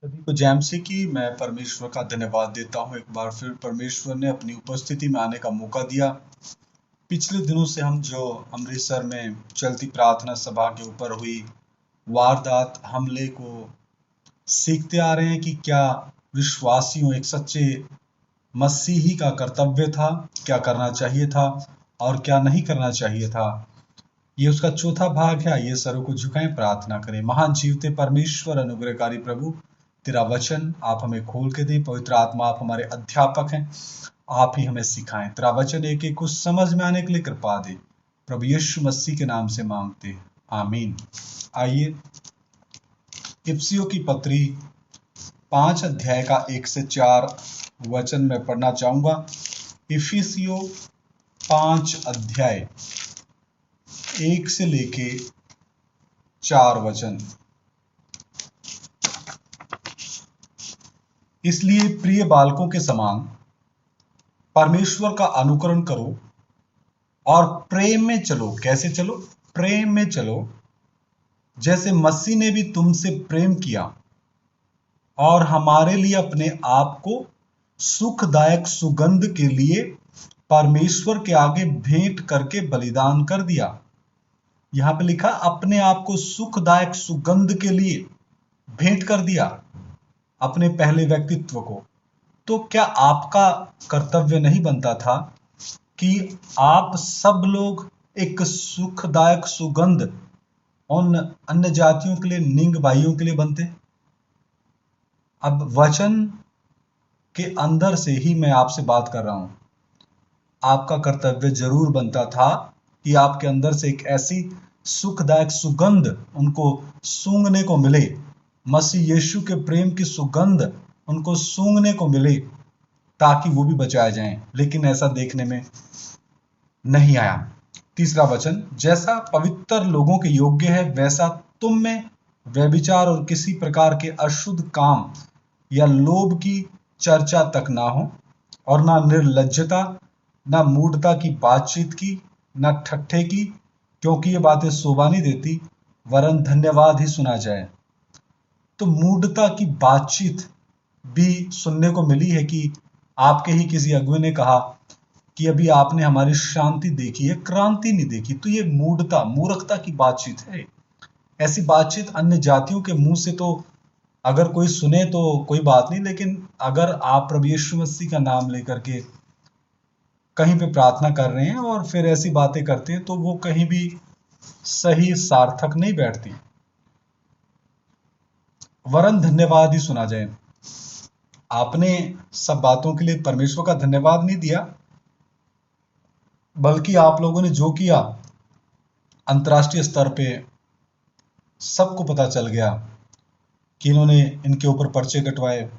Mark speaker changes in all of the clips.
Speaker 1: सभी को जय मसीह की। मैं परमेश्वर का धन्यवाद देता हूँ, एक बार फिर परमेश्वर ने अपनी उपस्थिति में आने का मौका दिया। पिछले दिनों से हम जो अमृतसर में चलती प्रार्थना सभा के ऊपर हुई वारदात हमले को सीखते आ रहे हैं कि क्या विश्वासियों, एक सच्चे मसीही का कर्तव्य था, क्या करना चाहिए था और क्या नहीं करना चाहिए था। ये उसका चौथा भाग है। आइए सरों को झुकाएं, प्रार्थना करें। महान जीवते परमेश्वर, अनुग्रहकारी प्रभु, तेरा वचन आप हमें खोल के दें। पवित्र आत्मा, आप हमारे अध्यापक हैं, आप ही हमें सिखाएं। तेरा वचन एक एक को समझ में आने के लिए कृपा दे। प्रभु यीशु मसीह के नाम से मांगते हैं, आमीन। आइए इफिसियों की पत्री 5 अध्याय का 1 से 4 वचन में पढ़ना चाहूंगा। इफिसियों 5 अध्याय 1 से लेके 4 वचन। इसलिए प्रिय बालकों के समान परमेश्वर का अनुकरण करो और प्रेम में चलो। कैसे चलो? प्रेम में चलो, जैसे मसीह ने भी तुमसे प्रेम किया और हमारे लिए अपने आप को सुखदायक सुगंध के लिए परमेश्वर के आगे भेंट करके बलिदान कर दिया। यहां पे लिखा अपने आप को सुखदायक सुगंध के लिए भेंट कर दिया, अपने पहले व्यक्तित्व को। तो क्या आपका कर्तव्य नहीं बनता था कि आप सब लोग एक सुखदायक सुगंध उन अन्य जातियों के लिए, निंग भाइयों के लिए बनते? अब वचन के अंदर से ही मैं आपसे बात कर रहा हूं। आपका कर्तव्य जरूर बनता था कि आपके अंदर से एक ऐसी सुखदायक सुगंध उनको सूंघने को मिले, मसीह यीशु के प्रेम की सुगंध उनको सूंघने को मिले, ताकि वो भी बचाए जाएं। लेकिन ऐसा देखने में नहीं आया। तीसरा वचन, जैसा पवित्र लोगों के योग्य है वैसा तुम में व्यभिचार और किसी प्रकार के अशुद्ध काम या लोभ की चर्चा तक ना हो, और ना निर्लज्जता, ना मूढ़ता की बातचीत की, ना ठट्ठे की, क्योंकि ये बातें शोभा नहीं देती, वरन धन्यवाद ही सुना जाए। तो मूढ़ता की बातचीत भी सुनने को मिली है कि आपके ही किसी अगुवे ने कहा कि अभी आपने हमारी शांति देखी है, क्रांति नहीं देखी। तो ये मूढ़ता, मूर्खता की बातचीत है। ऐसी बातचीत अन्य जातियों के मुंह से तो अगर कोई सुने तो कोई बात नहीं, लेकिन अगर आप प्रभु यीशु मसीह का नाम लेकर के कहीं पे प्रार्थना कर रहे हैं और फिर ऐसी बातें करते हैं, तो वो कहीं भी सही सार्थक नहीं बैठती। वरन धन्यवाद ही सुना जाए। आपने सब बातों के लिए परमेश्वर का धन्यवाद नहीं दिया, बल्कि आप लोगों ने जो किया, अंतर्राष्ट्रीय स्तर पे सबको पता चल गया कि इन्होंने इनके ऊपर पर्चे कटवाए,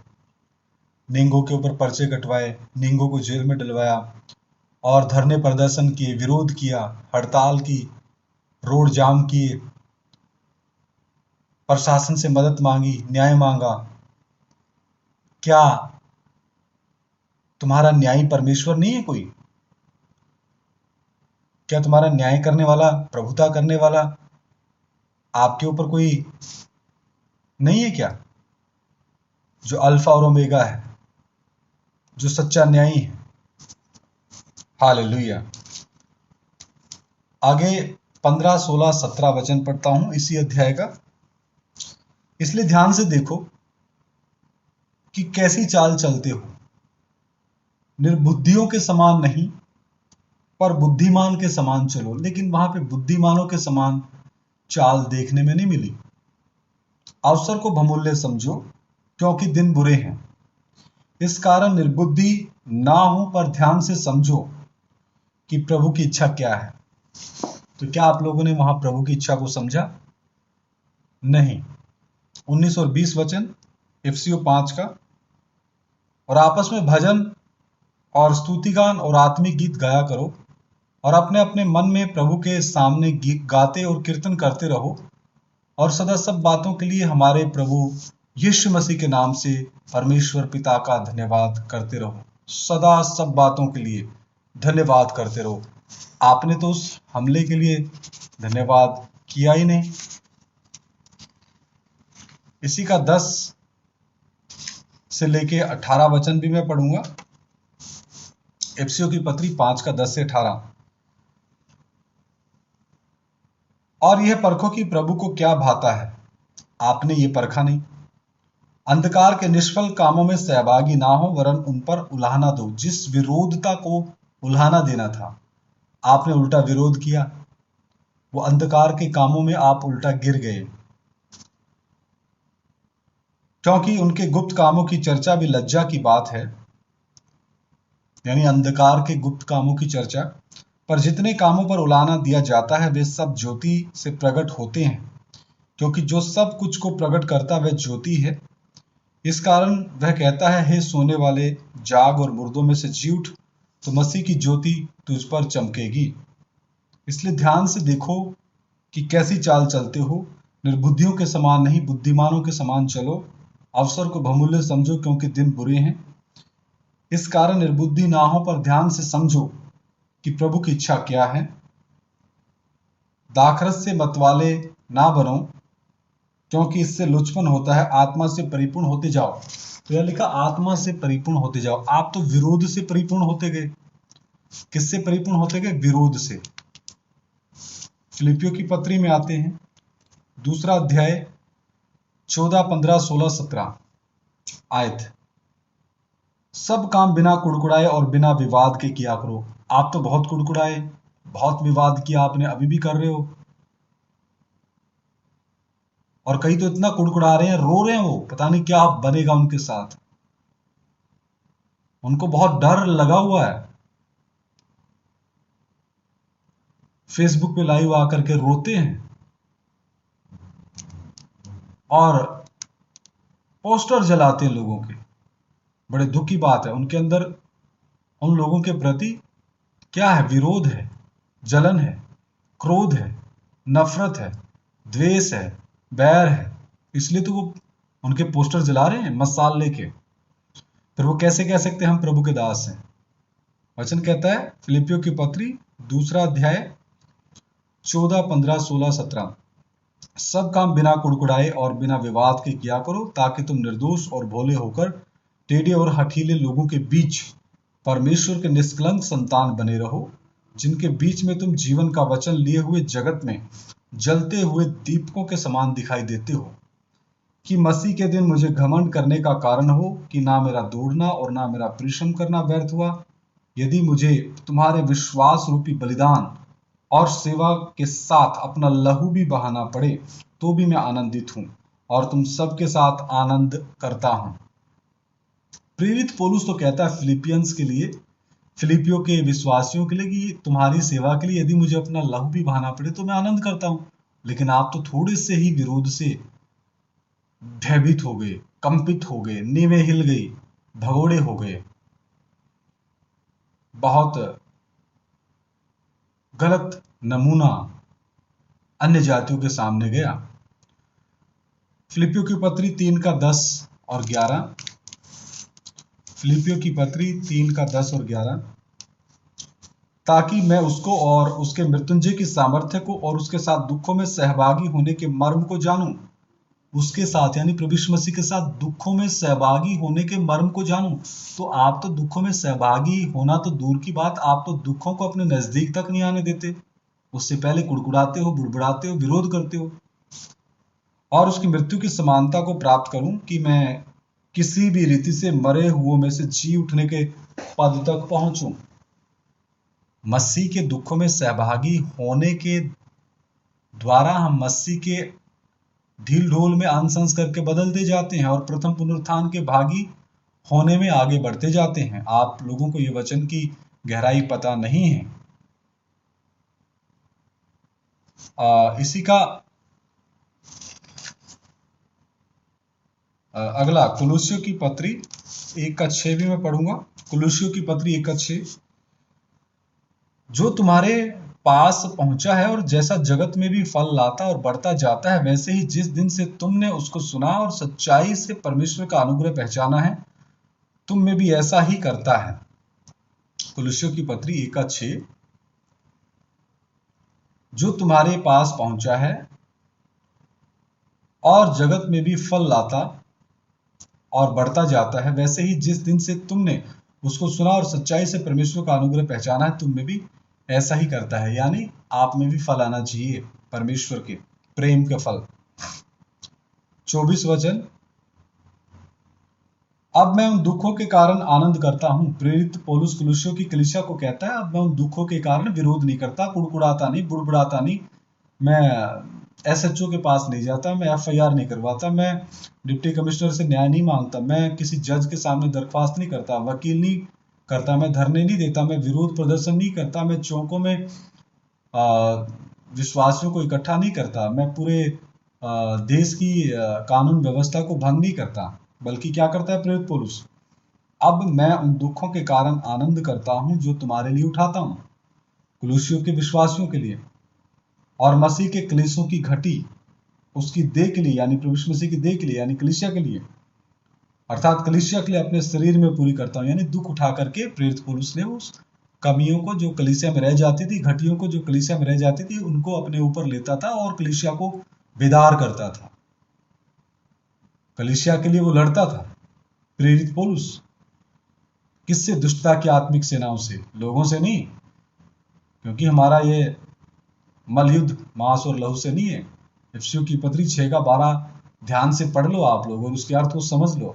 Speaker 1: निंगों के ऊपर पर्चे कटवाए, निंगों को जेल में डलवाया और धरने प्रदर्शन किए, विरोध किया, हड़ताल की, रोड जाम किए, प्रशासन से मदद मांगी, न्याय मांगा। क्या तुम्हारा न्यायी परमेश्वर नहीं है कोई? क्या तुम्हारा न्याय करने वाला, प्रभुता करने वाला आपके ऊपर कोई नहीं है क्या? जो अल्फा और ओमेगा है, जो सच्चा न्यायी है। हालेलुया। आगे 15, 16, 17 वचन पढ़ता हूं इसी अध्याय का। इसलिए ध्यान से देखो कि कैसी चाल चलते हो, निर्बुद्धियों के समान नहीं, पर बुद्धिमान के समान चलो। लेकिन वहां पे बुद्धिमानों के समान चाल देखने में नहीं मिली। अवसर को बहुमूल्य समझो, क्योंकि दिन बुरे हैं। इस कारण निर्बुद्धि ना हो, पर ध्यान से समझो कि प्रभु की इच्छा क्या है। तो क्या आप लोगों ने वहां प्रभु की इच्छा को समझा? नहीं। 19 और 20 वचन इफिसियों 5 का। और आपस में भजन और स्तुतिगान और आत्मिक गीत गाया करो, और अपने अपने मन में प्रभु के सामने गाते और कीर्तन करते रहो, और सदा सब बातों के लिए हमारे प्रभु यीशु मसीह के नाम से परमेश्वर पिता का धन्यवाद करते रहो। सदा सब बातों के लिए धन्यवाद करते रहो। आपने तो उस हमले के लिए धन्यवाद किया ही नहीं। इसी का 10 से लेके 18 वचन भी मैं पढ़ूंगा। इफिसियों की पत्री 5 का 10 से 18। और यह परखो कि प्रभु को क्या भाता है, आपने ये परखा नहीं। अंधकार के निष्फल कामों में सहभागी ना हो, वरन उन पर उलाहना दो। जिस विरोधता को उलाहना देना था, आपने उल्टा विरोध किया। वो अंधकार के कामों में आप उल्टा गिर गए, क्योंकि उनके गुप्त कामों की चर्चा भी लज्जा की बात है। यानी अंधकार के गुप्त कामों की चर्चा। पर जितने कामों पर उलाहना दिया जाता है वे सब ज्योति से प्रकट होते हैं, क्योंकि जो सब कुछ को प्रकट करता वह ज्योति है। इस कारण वह कहता है, हे सोने वाले, जाग और मुर्दों में से जी उठ, तो मसीह की ज्योति तुझ पर चमकेगी। इसलिए ध्यान से देखो कि कैसी चाल चलते हो, निर्बुद्धियों के समान नहीं, बुद्धिमानों के समान चलो। अवसर को बहुमूल्य समझो, क्योंकि दिन बुरे हैं। इस कारण निर्बुद्धि ना हो, पर ध्यान से समझो कि प्रभु की इच्छा क्या है। दाखरस से मतवाले ना बनो, क्योंकि इससे लुचपन होता है। आत्मा से परिपूर्ण होते जाओ। तो यह लिखा, आत्मा से परिपूर्ण होते जाओ। आप तो विरोध से परिपूर्ण होते गए। किससे परिपूर्ण होते गए? विरोध से। फिलिपियों की पत्री में आते हैं, 2 अध्याय 14, 15, 16, 17 आयत। सब काम बिना कुड़कुड़ाए और बिना विवाद के किया करो। आप तो बहुत कुड़कुड़ाए, बहुत विवाद किया आपने, अभी भी कर रहे हो। और कई तो इतना कुड़कुड़ा रहे हैं, रो रहे हैं, वो पता नहीं क्या बनेगा उनके साथ। उनको बहुत डर लगा हुआ है। फेसबुक पे लाइव आकर के रोते हैं और पोस्टर जलाते हैं लोगों के। बड़े दुख की बात है। उनके अंदर उन लोगों के प्रति क्या है? विरोध है, जलन है, क्रोध है, नफरत है, द्वेष है, बैर है। इसलिए तो वो उनके पोस्टर जला रहे हैं मसाल लेके। फिर वो कैसे कह सकते हैं हम प्रभु के दास हैं? वचन कहता है, फिलिपियों की पत्री 2 अध्याय 14, 15, 16, 17। सब काम बिना कुड़कुड़ाए और बिना विवाद के किया करो, ताकि तुम निर्दोष और भोले होकर टेढ़े और हठीले लोगों के बीच परमेश्वर के निष्कलंक संतान बने रहो, जिनके बीच में तुम जीवन का वचन लिए हुए जगत में जलते हुए दीपकों के समान दिखाई देते हो। कि मसीह के दिन मुझे घमंड करने का कारण हो कि ना मेरा दौड़ना और ना मेरा परिश्रम करना व्यर्थ हुआ। यदि मुझे तुम्हारे विश्वास रूपी बलिदान और सेवा के साथ अपना लहू भी बहाना पड़े, तो भी मैं आनंदित हूं और तुम सबके साथ आनंद करता हूं। प्रेरित पौलुस तो कहता है फिलिपियंस के लिए, फिलिपियों के विश्वासियों के लिए, कि तुम्हारी सेवा के लिए यदि मुझे अपना लहू भी बहाना पड़े तो मैं आनंद करता हूं। लेकिन आप तो थोड़े से ही विरोध से भयभीत हो गए, कंपित हो गए, नींवें हिल गई, भगोड़े हो गए। बहुत गलत नमूना अन्य जातियों के सामने गया। फिलिपियों की पत्री 3 का 10 और 11। फिलिपियों की पत्री 3 का 10 और 11। ताकि मैं उसको और उसके मृत्युंजय की सामर्थ्य को और उसके साथ दुखों में सहभागी होने के मर्म को जानूं। उसके साथ यानी प्रभु यीशु मसीह के साथ दुखों में सहभागी होने के मर्म को जानूं। तो आप तो दुखों में सहभागी होना तो दूर की बात, आप तो दुखों को अपने नजदीक तक नहीं आने देते। उससे पहले कुड़कुड़ाते हो, बुड़बुड़ाते हो, विरोध करते हो। और उसकी मृत्यु की समानता को प्राप्त करूं, कि मैं किसी भी रीति से मरे हुओं में से जी उठने के पद तक पहुंचूं। मसीह के दुखों में सहभागी होने के द्वारा हम मसीह के ढील ढोल में अंश अंश करके बदलते जाते हैं और प्रथम पुनरुत्थान के भागी होने में आगे बढ़ते जाते हैं। आप लोगों को ये वचन की गहराई पता नहीं है। इसी का अगला कुलुस्सियों की पत्री 1 का 6 भी मैं पढ़ूंगा। कुलुस्सियों की पत्री 1 का 6। जो तुम्हारे पास पहुंचा है और जैसा जगत में भी फल लाता और बढ़ता जाता है, वैसे ही जिस दिन से तुमने उसको सुना और सच्चाई से परमेश्वर का अनुग्रह पहचाना है, तुम में भी ऐसा ही करता है। कुलुस्सियों की पत्री 1 का 6। जो तुम्हारे पास पहुंचा है और जगत में भी फल लाता और बढ़ता जाता है, वैसे ही जिस दिन से तुमने उसको सुना और सच्चाई से परमेश्वर का अनुग्रह पहचाना है, तुम में भी ऐसा ही करता है। यानी आप में भी फल आना चाहिए, परमेश्वर के प्रेम का फल। 24 वचन, अब मैं उन दुखों के कारण आनंद करता हूं। प्रेरित पौलुस कुलुस्सियों की कलीसिया को कहता है, अब मैं उन दुखों के कारण विरोध नहीं करता, कुड़कुड़ाता नहीं, बुड़बुड़ाता नहीं, मैं एसएचओ के पास नहीं जाता, मैं एफआईआर नहीं करवाता, मैं डिप्टी कमिश्नर से न्याय नहीं मांगता, मैं किसी जज के सामने दरख्वास्त नहीं करता, वकील नहीं करता, मैं धरने नहीं देता, मैं विरोध प्रदर्शन नहीं करता, मैं चौकों में विश्वासियों को इकट्ठा नहीं करता, मैं पूरे देश की कानून व्यवस्था को भंग नहीं करता, बल्कि क्या करता है प्रेरित पौलुस, अब मैं उन दुखों के कारण आनंद करता हूं जो तुम्हारे लिए उठाता हूं, कुलुस्सियों के विश्वासियों के लिए और मसीह के कलीसियों की घटी उसकी देह के लिए, यानी प्रभु यीशु मसीह की देह के लिए, यानी कलीसिया के लिए, अर्थात कलीसिया के लिए अपने शरीर में पूरी करता हूं। यानी दुख उठा करके प्रेरित पौलुस ने उस कमियों को जो कलीसिया में रह जाती थी, घटियों को जो कलीसिया में रह जाती थी, उनको अपने ऊपर लेता था और कलीसिया को बेदार करता था। कलीसिया के लिए वो लड़ता था प्रेरित पौलुस। किससे? दुष्टता की आत्मिक सेनाओं से, लोगों से नहीं, क्योंकि हमारा ये मल युद्ध मांस और लहू से नहीं है। इफिसियों की पत्री 6 का 12 ध्यान से पढ़ लो आप लोग और उसके अर्थ को समझ लो।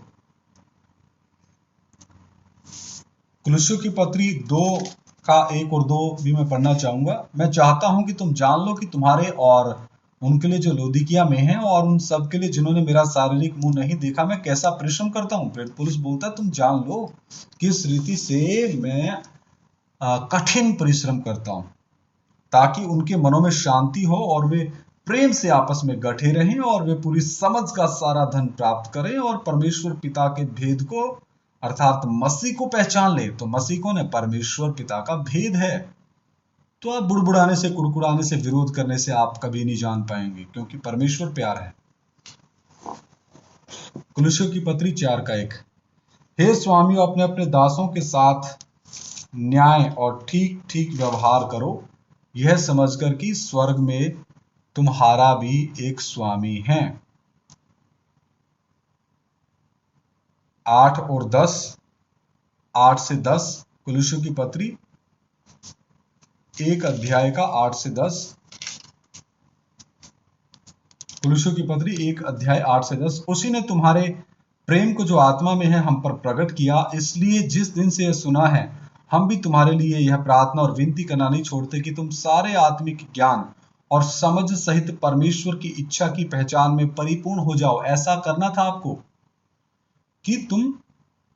Speaker 1: कुलुस्सियों की पत्री 2 का 1 और 2 भी मैं पढ़ना चाहूंगा। मैं चाहता हूं कि तुम जान लो कि तुम्हारे और उनके लिए जो लौदीकिया में हैं और उन सब के लिए जिन्होंने मेरा शारीरिक मुंह नहीं देखा, मैं कैसा परिश्रम करता हूं। प्रेरित पौलुस बोलता है, तुम जान लो किस रीति से मैं कठिन परिश्रम करता हूं, ताकि उनके मनों में शांति हो और वे प्रेम से आपस में गठे रहें और वे पूरी समझ का सारा धन प्राप्त करें और परमेश्वर पिता के भेद को, अर्थात मसीह को पहचान ले। तो मसीह कौन है? परमेश्वर पिता का भेद है। तो आप बुड़बुड़ाने से, कुड़कुड़ाने से, विरोध करने से आप कभी नहीं जान पाएंगे, क्योंकि परमेश्वर प्यार है। कुलुस्सियों की पत्री 4 का 1, हे स्वामियों, अपने अपने दासों के साथ न्याय और ठीक ठीक व्यवहार करो, यह समझकर कि स्वर्ग में तुम्हारा भी एक स्वामी है। 8 और 10, 8 से 10, कुलुस्सियों की पत्री 1 अध्याय का 8 से 10, कुलुस्सियों की पत्री 1 अध्याय 8 से 10, उसी ने तुम्हारे प्रेम को जो आत्मा में है हम पर प्रकट किया, इसलिए जिस दिन से यह सुना है हम भी तुम्हारे लिए यह प्रार्थना और विनती करना नहीं छोड़ते कि तुम सारे आत्मिक ज्ञान और समझ सहित परमेश्वर की इच्छा की पहचान में परिपूर्ण हो जाओ। ऐसा करना था आपको कि तुम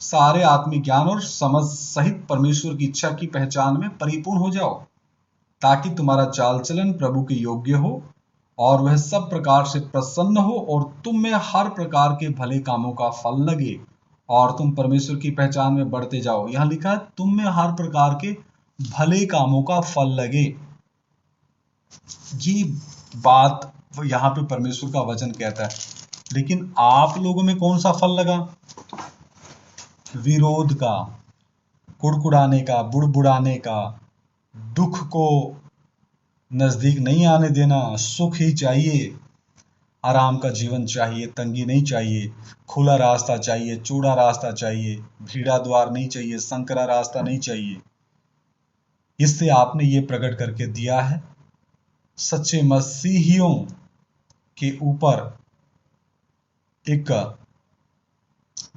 Speaker 1: सारे आत्मिक ज्ञान और समझ सहित परमेश्वर की इच्छा की पहचान में परिपूर्ण हो जाओ, ताकि तुम्हारा चाल चलन प्रभु के योग्य हो और वह सब प्रकार से प्रसन्न हो और तुम में हर प्रकार के भले कामों का फल लगे और तुम परमेश्वर की पहचान में बढ़ते जाओ। यहां लिखा है तुम में हर प्रकार के भले कामों का फल लगे। ये बात यहां पे परमेश्वर का वचन कहता है, लेकिन आप लोगों में कौन सा फल लगा? विरोध का, कुड़कुड़ाने का, बुड़बुड़ाने का, दुख को नजदीक नहीं आने देना, सुख ही चाहिए, आराम का जीवन चाहिए, तंगी नहीं चाहिए, खुला रास्ता चाहिए, चौड़ा रास्ता चाहिए, भीड़ा द्वार नहीं चाहिए, संकरा रास्ता नहीं चाहिए। इससे आपने ये प्रकट करके दिया है सच्चे मसीहियों के ऊपर एक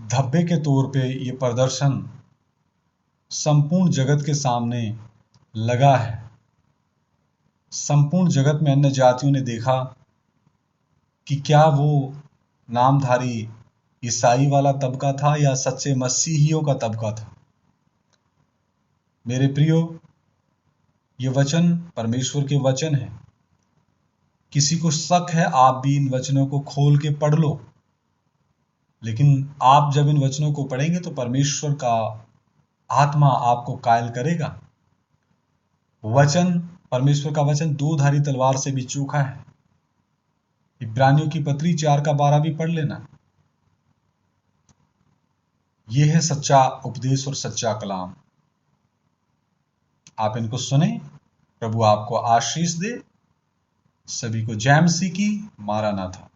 Speaker 1: धब्बे के तौर पे ये प्रदर्शन संपूर्ण जगत के सामने लगा है। संपूर्ण जगत में अन्य जातियों ने देखा कि क्या वो नामधारी ईसाई वाला तबका था या सच्चे मसीहियों का तबका था। मेरे प्रियो, ये वचन परमेश्वर के वचन है। किसी को शक है, आप भी इन वचनों को खोल के पढ़ लो, लेकिन आप जब इन वचनों को पढ़ेंगे तो परमेश्वर का आत्मा आपको कायल करेगा। वचन, परमेश्वर का वचन दो धारी तलवार से भी चोखा है। इब्रानियों की पत्री 4 का 12 भी पढ़ लेना। यह है सच्चा उपदेश और सच्चा कलाम। आप इनको सुने। प्रभु आपको आशीष दे। सभी को जय मसीह की। मारानाथा।